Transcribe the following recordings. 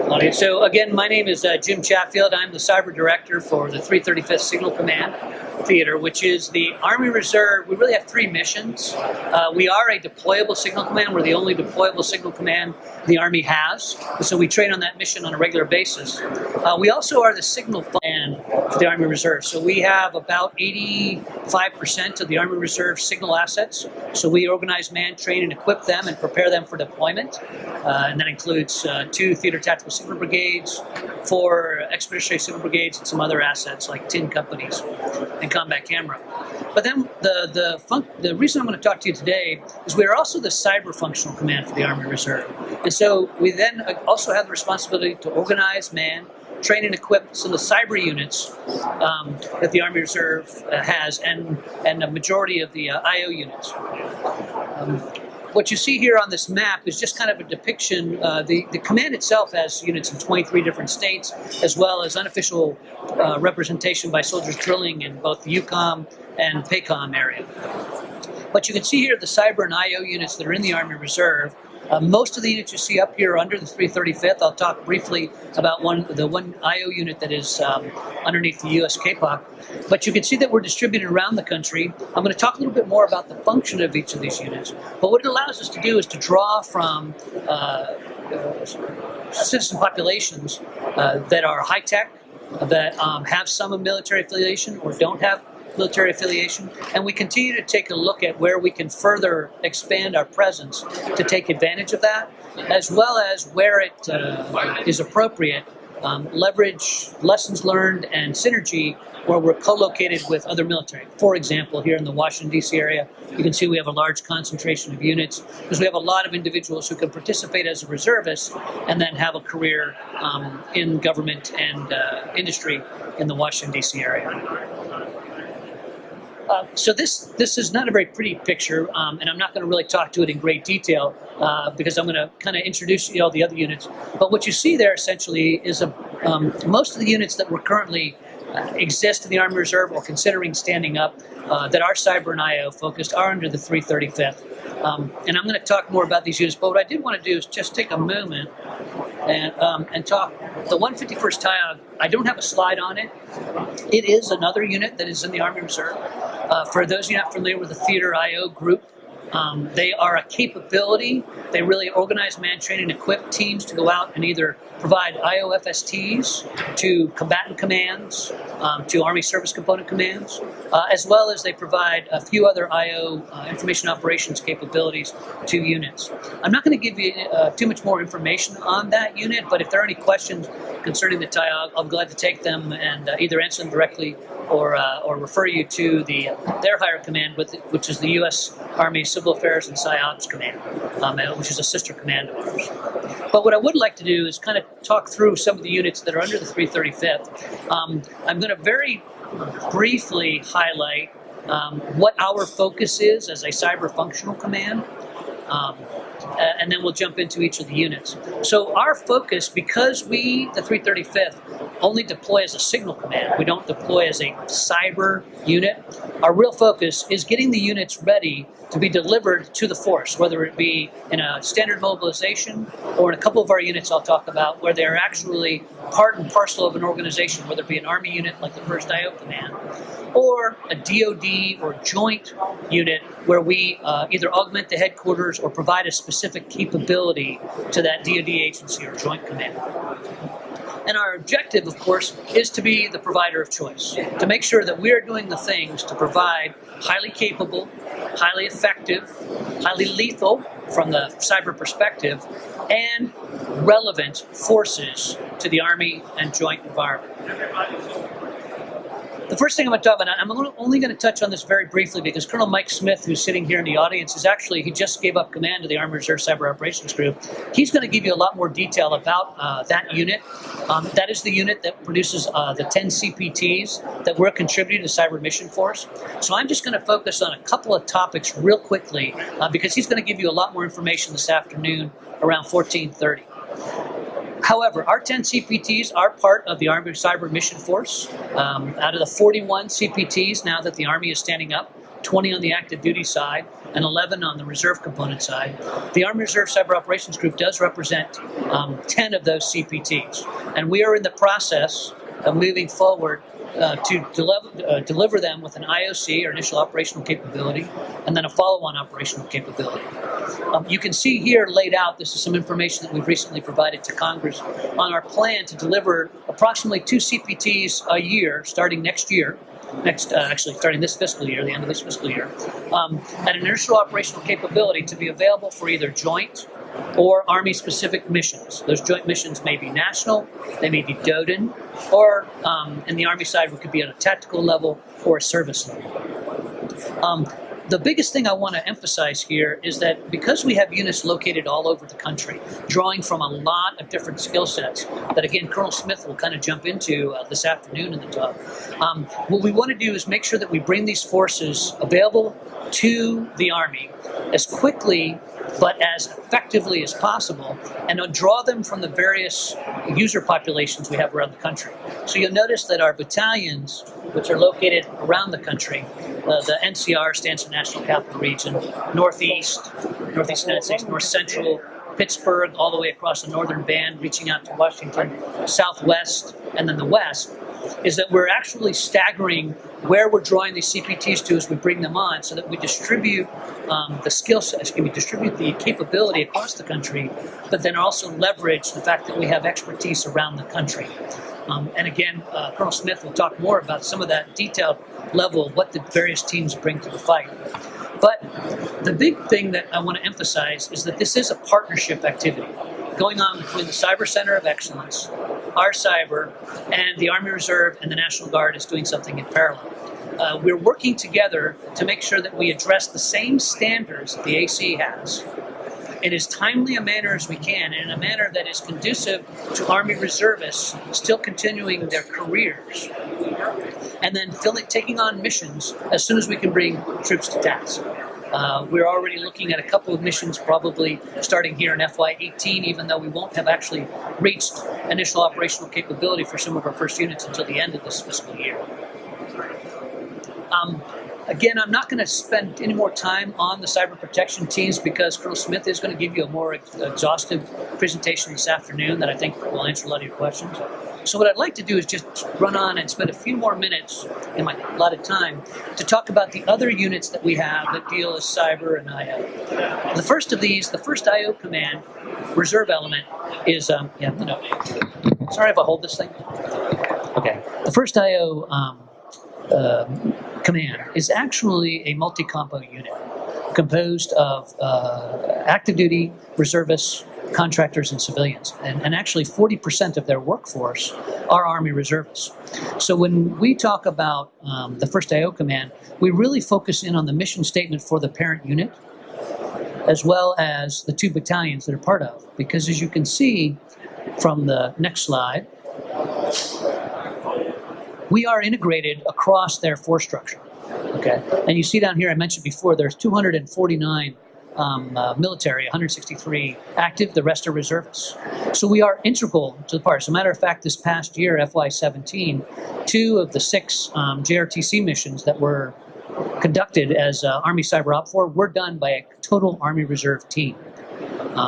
Audience. So again, my name is Jim Chatfield. I'm the Cyber Director for the 335th Signal Command Theater, which is the Army Reserve. We really have three missions. We are a deployable signal command. We're the only deployable signal command the Army has. So we train on that mission on a regular basis. We also are the signal command for the Army Reserve. So we have about 85% of the Army Reserve signal assets. So we organize, man, train, and equip them and prepare them for deployment. And that includes 2 theater tactical signal brigades, 4 expeditionary signal brigades, and some other assets like tin companies and combat camera. But then the reason I'm going to talk to you today is we are also the cyber functional command for the Army Reserve. And so we then also have the responsibility to organize, man, train and equip some of the cyber units that the Army Reserve has, and a majority of the IO units. What you see here on this map is just kind of a depiction. The command itself has units in 23 different states, as well as unofficial representation by soldiers drilling in both the UCOM and PACOM area. But you can see here the cyber and IO units that are in the Army Reserve. Most of the units you see up here are under the 335th. I'll talk briefly about the one IO unit that is underneath the US KPOC. But you can see that we're distributed around the country. I'm going to talk a little bit more about the function of each of these units. But what it allows us to do is to draw from citizen populations that are high-tech, that have some military affiliation or don't have military affiliation, and we continue to take a look at where we can further expand our presence to take advantage of that, as well as where it is appropriate, leverage lessons learned and synergy where we're co-located with other military. For example, here in the Washington, D.C. area, you can see we have a large concentration of units because we have a lot of individuals who can participate as a reservist and then have a career in government and industry in the Washington, D.C. area. So this is not a very pretty picture, and I'm not going to really talk to it in great detail because I'm going to kind of introduce you all the other units. But what you see there essentially is most of the units that were currently exist in the Army Reserve or considering standing up that are cyber and IO focused are under the 335th. And I'm going to talk more about these units, but what I did want to do is just take a moment and talk. The 151st TIOG, I don't have a slide on it. It is another unit that is in the Army Reserve. For those of you not familiar with the Theater IO group, they are a capability. They really organize, man, train, and equip teams to go out and either provide IO FSTs to combatant commands, to Army Service Component commands, as well as they provide a few other IO information operations capabilities to units. I'm not going to give you too much more information on that unit, but if there are any questions concerning the TIOG, I'm glad to take them and either answer them directly or refer you to their higher command, which is the U.S. Army Civil Affairs and PsyOps Command, which is a sister command of ours. But what I would like to do is kind of talk through some of the units that are under the 335th. I'm going to very briefly highlight what our focus is as a cyber functional command. And then we'll jump into each of the units. So our focus, because we, the 335th, only deploy as a signal command, we don't deploy as a cyber unit, our real focus is getting the units ready to be delivered to the force, whether it be in a standard mobilization or in a couple of our units I'll talk about where they're actually part and parcel of an organization, whether it be an Army unit like the 1st IO Command, or a DoD or joint unit where we either augment the headquarters or provide a specific capability to that DoD agency or joint command. And our objective, of course, is to be the provider of choice, to make sure that we are doing the things to provide highly capable, highly effective, highly lethal from the cyber perspective, and relevant forces to the Army and joint environment. The first thing I'm going to talk about, I'm only going to touch on this very briefly because Colonel Mike Smith, who's sitting here in the audience, he just gave up command to the Army Reserve Cyber Operations Group. He's going to give you a lot more detail about that unit. That is the unit that produces the 10 CPTs that we're contributing to Cyber Mission Force. So I'm just going to focus on a couple of topics real quickly because he's going to give you a lot more information this afternoon around 14:30. However, our 10 CPTs are part of the Army Cyber Mission Force. Out of the 41 CPTs now that the Army is standing up, 20 on the active duty side, and 11 on the reserve component side. The Army Reserve Cyber Operations Group does represent 10 of those CPTs, and we are in the process of moving forward to deliver them with an IOC, or initial operational capability, and then a follow-on operational capability. You can see here laid out, this is some information that we've recently provided to Congress on our plan to deliver approximately 2 CPTs a year starting next year, actually starting this fiscal year, the end of this fiscal year, at an initial operational capability to be available for either joint or Army-specific missions. Those joint missions may be national, they may be DODN, or in the Army side, it could be at a tactical level or a service level. The biggest thing I want to emphasize here is that because we have units located all over the country, drawing from a lot of different skill sets that, again, Colonel Smith will kind of jump into this afternoon in the talk, what we want to do is make sure that we bring these forces available to the Army as quickly but as effectively as possible, and draw them from the various user populations we have around the country. So you'll notice that our battalions, which are located around the country, the NCR stands for National Capital Region, Northeast United States, North Central, Pittsburgh, all the way across the northern band, reaching out to Washington, Southwest, and then the West, is that we're actually staggering where we're drawing these CPTs to as we bring them on, so that we distribute the skill sets, distribute the capability across the country, but then also leverage the fact that we have expertise around the country. And again, Colonel Smith will talk more about some of that detailed level of what the various teams bring to the fight. But the big thing that I want to emphasize is that this is a partnership activity going on between the Cyber Center of Excellence, our cyber, and the Army Reserve and the National Guard is doing something in parallel. We're working together to make sure that we address the same standards that the AC has in as timely a manner as we can, and in a manner that is conducive to Army reservists still continuing their careers, and then taking on missions as soon as we can bring troops to task. We're already looking at a couple of missions probably starting here in FY18, even though we won't have actually reached initial operational capability for some of our first units until the end of this fiscal year. Again, I'm not going to spend any more time on the cyber protection teams because Colonel Smith is going to give you a more exhaustive presentation this afternoon that I think will answer a lot of your questions. So what I'd like to do is just run on and spend a few more minutes in my allotted time to talk about the other units that we have that deal with cyber and IO. The first of these, the first IO command, reserve element, is, sorry if I hold this thing. Okay. The first IO command is actually a multi-compo unit composed of active duty, reservists, contractors, and civilians. And actually 40% of their workforce are Army reservists. So when we talk about the first IO command, we really focus in on the mission statement for the parent unit, as well as the 2 battalions that are part of. Because as you can see from the next slide, we are integrated across their force structure. Okay, and you see down here, I mentioned before, there's 249 military, 163 active, the rest are reservists. So we are integral to the part. As a matter of fact, this past year, FY17, 2 of the 6 JRTC missions that were conducted as Army Cyber Op 4 were done by a total Army Reserve team.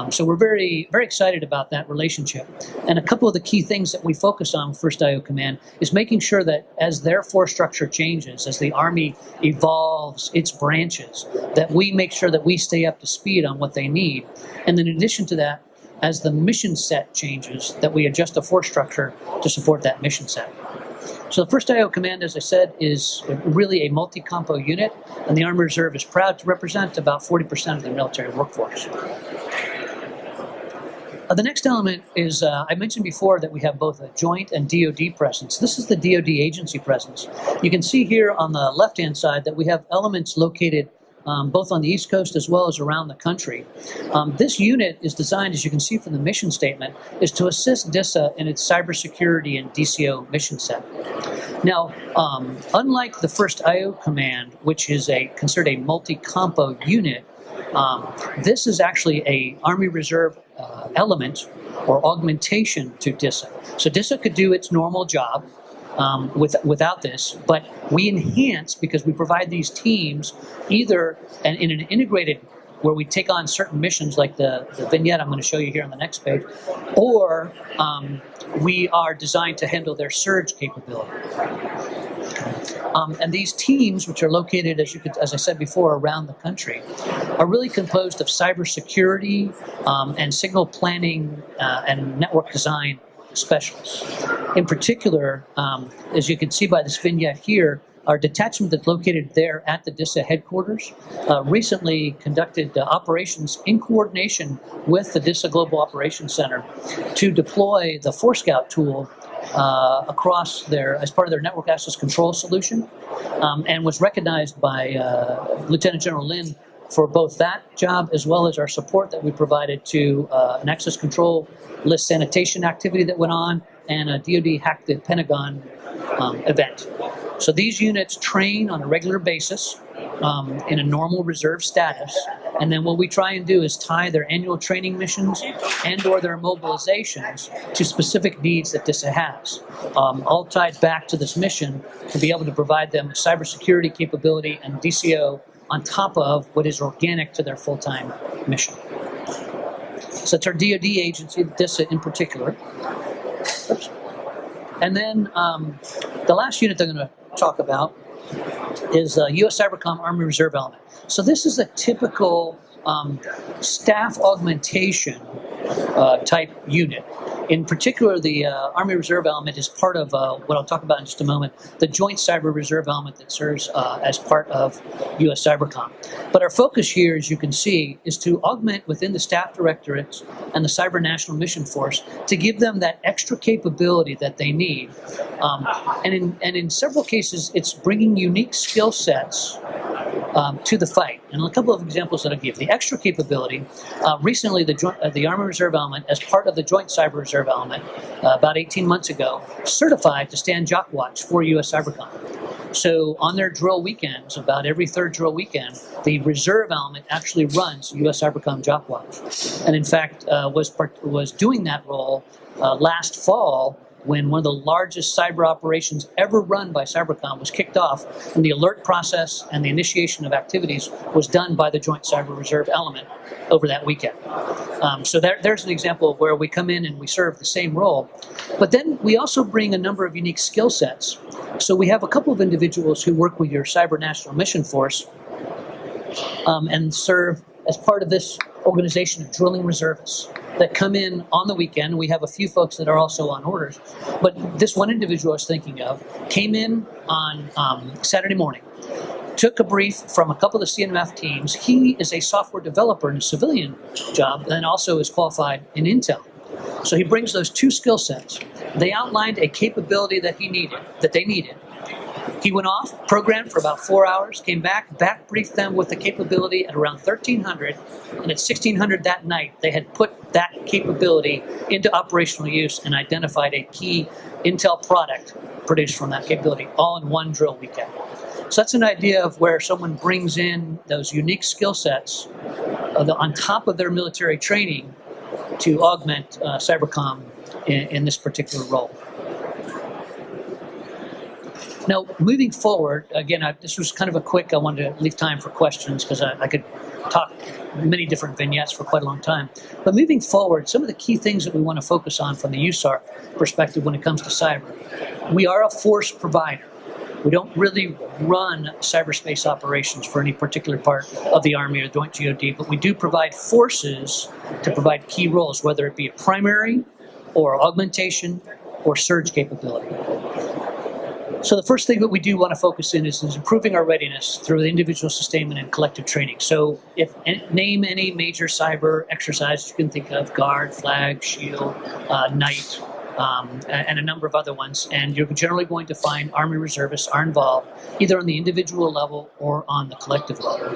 So we're very, very excited about that relationship. And a couple of the key things that we focus on First IO Command is making sure that as their force structure changes, as the Army evolves its branches, that we make sure that we stay up to speed on what they need. And then in addition to that, as the mission set changes, that we adjust the force structure to support that mission set. So the First IO Command, as I said, is really a multi-compo unit, and the Army Reserve is proud to represent about 40% of the military workforce. The next element is, I mentioned before that we have both a joint and DoD presence. This is the DoD agency presence. You can see here on the left-hand side that we have elements located both on the East Coast as well as around the country. This unit is designed, as you can see from the mission statement, is to assist DISA in its cybersecurity and DCO mission set. Now, unlike the First IO Command, which is considered a multi-compo unit, this is actually a Army Reserve element or augmentation to DISA. So DISA could do its normal job, without this, but we enhance because we provide these teams either in an integrated where we take on certain missions like the vignette I'm going to show you here on the next page, or we are designed to handle their surge capability. And these teams, which are located, as I said before, around the country, are really composed of cybersecurity and signal planning and network design specialists. In particular, as you can see by this vignette here, our detachment that's located there at the DISA headquarters recently conducted operations in coordination with the DISA Global Operations Center to deploy the Forescout tool across as part of their network access control solution, and was recognized by Lieutenant General Lin for both that job as well as our support that we provided to an access control list sanitation activity that went on and a DoD Hack the Pentagon event. So these units train on a regular basis in a normal reserve status, and then what we try and do is tie their annual training missions and or their mobilizations to specific needs that DISA has, all tied back to this mission to be able to provide them cybersecurity capability and DCO on top of what is organic to their full-time mission. So it's our DoD agency, DISA in particular. Oops. And then the last unit they're going to talk about is U.S. Cybercom Army Reserve Element. So this is a typical staff augmentation type unit. In particular, the Army Reserve Element is part of what I'll talk about in just a moment, the Joint Cyber Reserve Element that serves as part of U.S. Cybercom. But our focus here, as you can see, is to augment within the staff directorates and the Cyber National Mission Force to give them that extra capability that they need. And in several cases, it's bringing unique skill sets to the fight. And a couple of examples that I'll give. The extra capability, recently the Army Reserve Element, as part of the Joint Cyber Reserve Element, about 18 months ago, certified to stand Jock Watch for U.S. Cybercom. So on their drill weekends, about every third drill weekend, the Reserve Element actually runs U.S. Cybercom Jock Watch. And in fact, was doing that role last fall when one of the largest cyber operations ever run by Cybercom was kicked off, and the alert process and the initiation of activities was done by the Joint Cyber Reserve Element over that weekend. So there's an example of where we come in and we serve the same role. But then we also bring a number of unique skill sets. So we have a couple of individuals who work with your Cyber National Mission Force and serve as part of this organization of drilling reservists that come in on the weekend. We have a few folks that are also on orders. But this one individual I was thinking of came in on Saturday morning, took a brief from a couple of the CNMF teams. He is a software developer in a civilian job and also is qualified in Intel. So he brings those two skill sets. They outlined a capability that they needed. He went off, programmed for about 4 hours, came back briefed them with the capability at around 1300, and at 1600 that night, they had put that capability into operational use and identified a key Intel product produced from that capability, all in one drill weekend. So that's an idea of where someone brings in those unique skill sets on top of their military training to augment Cybercom in this particular role. Now, moving forward, again, this was kind of a quick, I wanted to leave time for questions because I could talk many different vignettes for quite a long time. But moving forward, some of the key things that we want to focus on from the USAR perspective when it comes to cyber. We are a force provider. We don't really run cyberspace operations for any particular part of the Army or Joint GOD, but we do provide forces to provide key roles, whether it be a primary or augmentation or surge capability. So the first thing that we do want to focus in is improving our readiness through the individual sustainment and collective training. So name any major cyber exercise you can think of: Guard, Flag, Shield, Night, and a number of other ones. And you're generally going to find Army reservists are involved either on the individual level or on the collective level.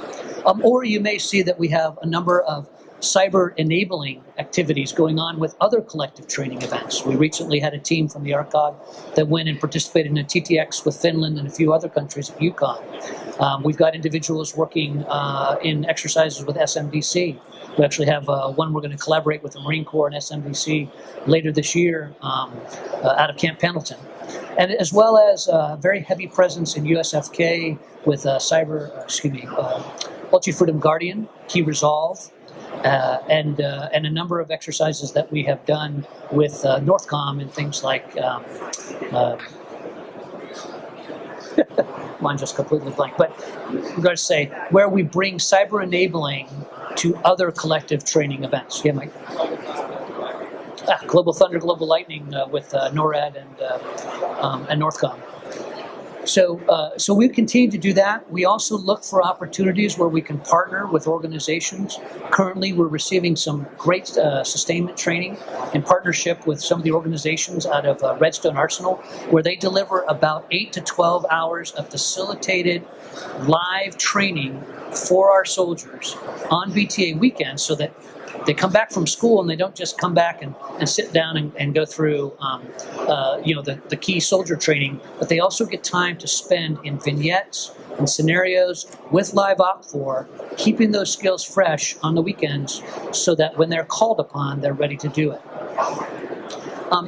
Or you may see that we have a number of cyber enabling activities going on with other collective training events. We recently had a team from the ARCOG that went and participated in a TTX with Finland and a few other countries at Yukon. We've got individuals working in exercises with SMDC. We actually have one we're going to collaborate with the Marine Corps and SMDC later this year out of Camp Pendleton. And as well as very heavy presence in USFK with Multi-Freedom Guardian, Key Resolve, and a number of exercises that we have done with Northcom and things like mine just completely blank, but we're going to say where we bring cyber enabling to other collective training events. Yeah, Mike. Global Thunder, Global Lightning with NORAD and Northcom. So we continue to do that. We also look for opportunities where we can partner with organizations. Currently, we're receiving some great sustainment training in partnership with some of the organizations out of Redstone Arsenal, where they deliver about 8 to 12 hours of facilitated live training for our soldiers on BTA weekends, so that they come back from school and they don't just come back and sit down and go through the key soldier training, but they also get time to spend in vignettes and scenarios with live Op4, keeping those skills fresh on the weekends so that when they're called upon, they're ready to do it.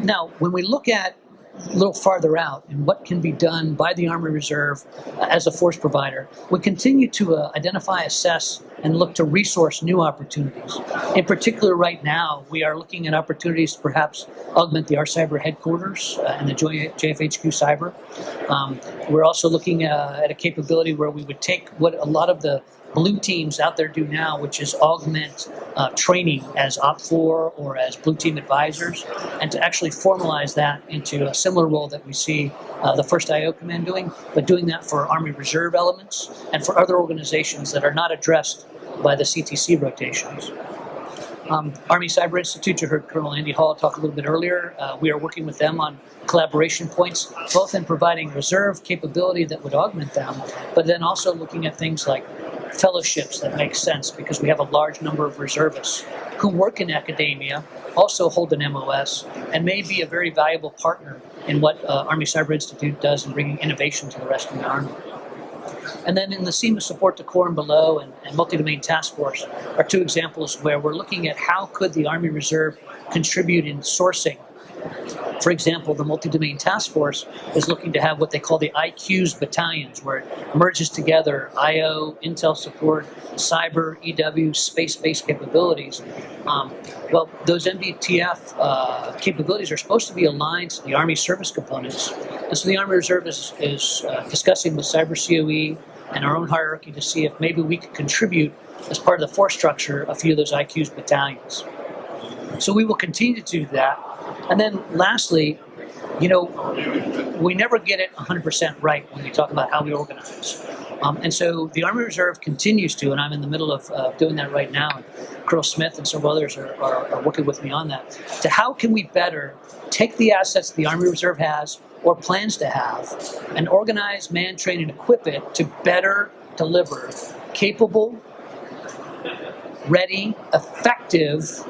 Now, when we look at a little farther out and what can be done by the Army Reserve as a force provider, we continue to identify, assess, and look to resource new opportunities. In particular, right now, we are looking at opportunities to perhaps augment the RCyber headquarters and the JFHQ Cyber. We're also looking at a capability where we would take what a lot of the blue teams out there do now, which is augment training as Op4 or as blue team advisors, and to actually formalize that into a similar role that we see the 1st IO Command doing, but doing that for Army Reserve elements and for other organizations that are not addressed by the CTC rotations. Army Cyber Institute, you heard Colonel Andy Hall talk a little bit earlier. We are working with them on collaboration points, both in providing reserve capability that would augment them, but then also looking at things like fellowships that make sense, because we have a large number of reservists who work in academia, also hold an MOS, and may be a very valuable partner in what Army Cyber Institute does in bringing innovation to the rest of the Army. And then in the SEMA support to Corps and below and multi-domain task force are two examples where we're looking at how could the Army Reserve contribute in sourcing. For example, the multi-domain task force is looking to have what they call the IQs battalions, where it merges together IO, intel support, cyber, EW, space-based capabilities. Well, those MDTF capabilities are supposed to be aligned to the Army service components. And so the Army Reserve is discussing with Cyber COE and our own hierarchy to see if maybe we could contribute as part of the force structure a few of those IQs battalions. So we will continue to do that. And then lastly, we never get it 100% right when we talk about how we organize. And so the Army Reserve continues to, and I'm in the middle of doing that right now, and Colonel Smith and several others are working with me on that, to how can we better take the assets the Army Reserve has or plans to have and organize, man, train, and equip it to better deliver capable, ready, effective,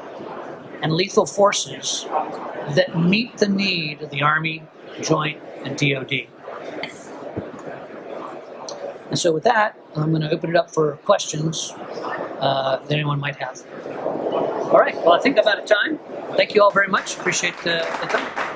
and lethal forces that meet the need of the Army, Joint, and DoD. And so with that, I'm going to open it up for questions that anyone might have. All right, well, I think I'm out of time. Thank you all very much. Appreciate the time.